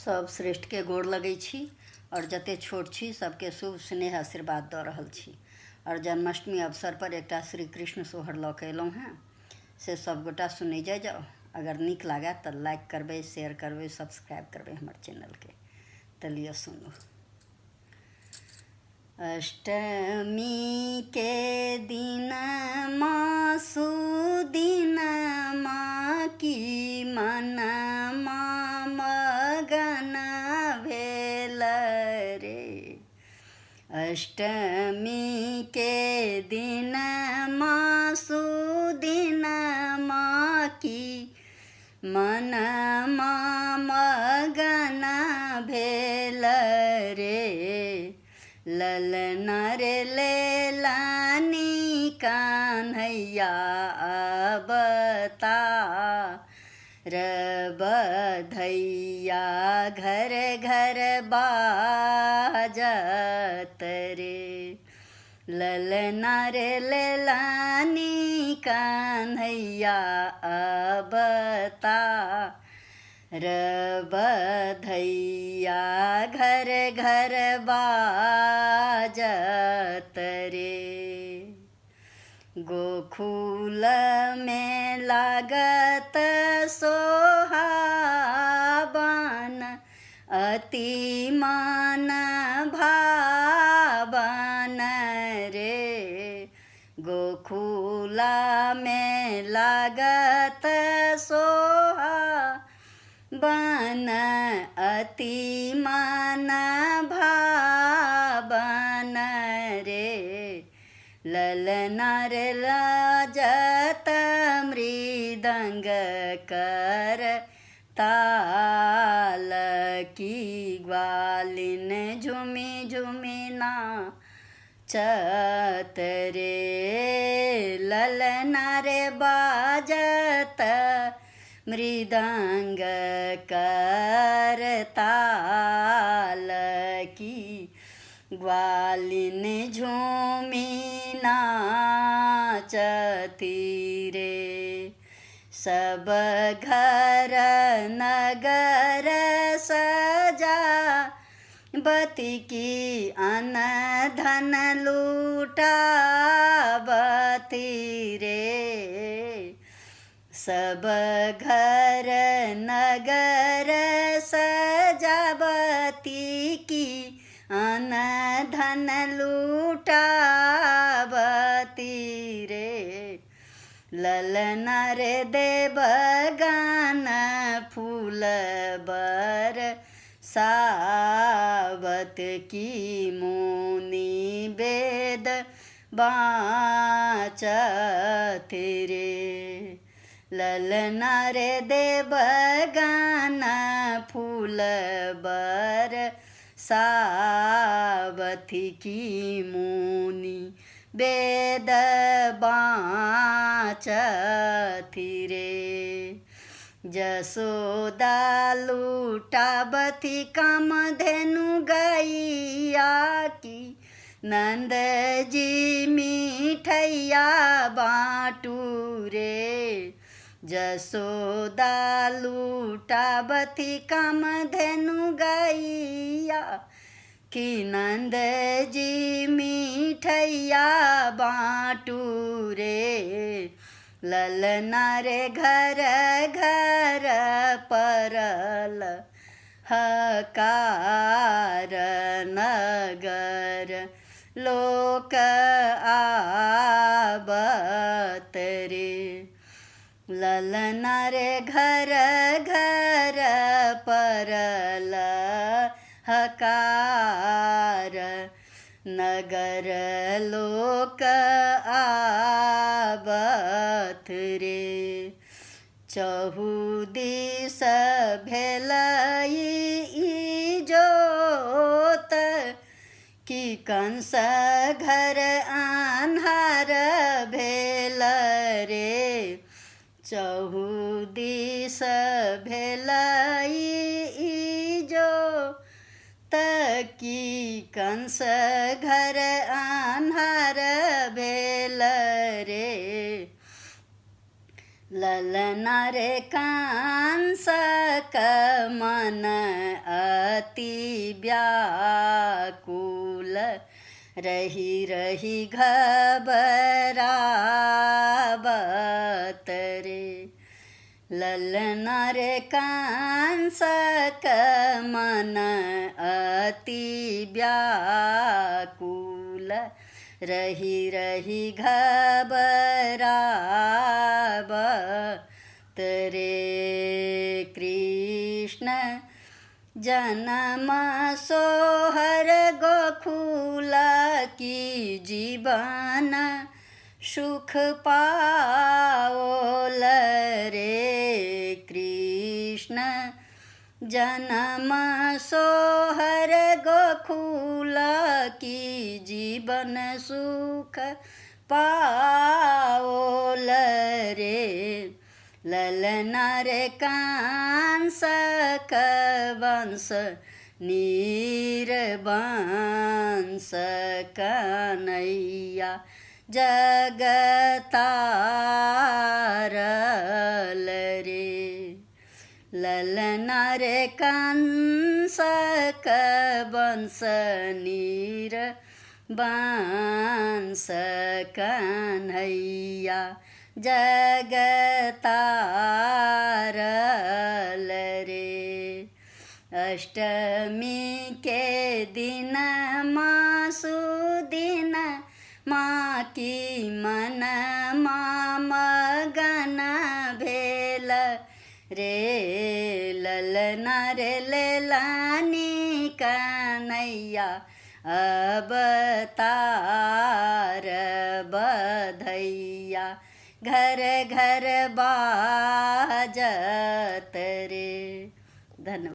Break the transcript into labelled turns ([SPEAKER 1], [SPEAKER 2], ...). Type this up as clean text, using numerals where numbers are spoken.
[SPEAKER 1] सब श्रेष्ठ के गोड़ लगै छी और जते छोट छी सबके शुभ स्नेह आशीर्वाद दऽ रहल छी। और जन्माष्टमी अवसर पर एकटा श्री कृष्ण सोहर लऽ के अयलहुँ हैं, से सब गोटा सुनै जाओ। अगर नीक लागे तो लाइक करबे, शेयर करबे, सब्सक्राइब करबे हमर चैनल के। तो लियो सुनू। अष्टमी के दिन मासु दिन माँ की मन मगन भेल रे। अष्टमी के दिन मासु दिन माँ की मन मगन भेल रे। ललना रे लेलानी कान्हैया अबता बधैया घर घर बाजत रे। ललना रे लेलानी कान्हैया अबता बधैया घर घर बाजत रे। गोकुल में लागत सोहावन अति मन भावन रे। गोकुला में लागत सोहावन अति मन भावन रे। ललना रे लाजत मृदंग कर ताल की ग्वालिन झूमी झूमी नाचत रे। ललना रे बाजत मृदंग कर ताल की ग्वालिन झूमी नाचती रे। सब घर नगर सजा बती की अन धन लूटावती रे। सब घर नगर सजावती की अन धन लूटावती रे। ललना रे देवगान फूल बर सावत की मुनि वेद बाचत रे। ललना रे देवगान फूल बर सावथी की मुनि वेद बाचती रे। जसोदा लूटावती कामधेनु गैया की नंद जी मिठैया बाटू रे। जसोदा लूटावती कामधेनु गैया कि नंद जी मिठैया बाटू रे। ललना रे घर घर परल हकार नगर लोक आवत रे। ललना रे घर घर परल हकार नगर लोक आवत रे। चहुदिस भेल जोत कि कंस घर आन्हार भेल रे। चहुदिस भेल जोत कि कंस घर आन्हार भेल रे। ललना रे कंस मन अति व्याकुल रही रही घबरावत रे। ललना रे कंस मन अति व्याकुल रही रही घबरावत रे। कृष्ण जन्म सोहर गोकुल की जीवन सुख पाओल रे। कृष्ण जन्म सोहर गोकुल की जीवन सुख पाओल रे। ललना रे कंस वंश नीरवंश कन्हैया जगतारल रे। ललना रे कंस वंश नीरवंश कन्हैया जगतारल रे। अष्टमी के दिन मासु दिन माँ की मन मगन भेल रे। ललना रे लेलानी कन्हैया अवतार बधैया घर घर बाजत रे।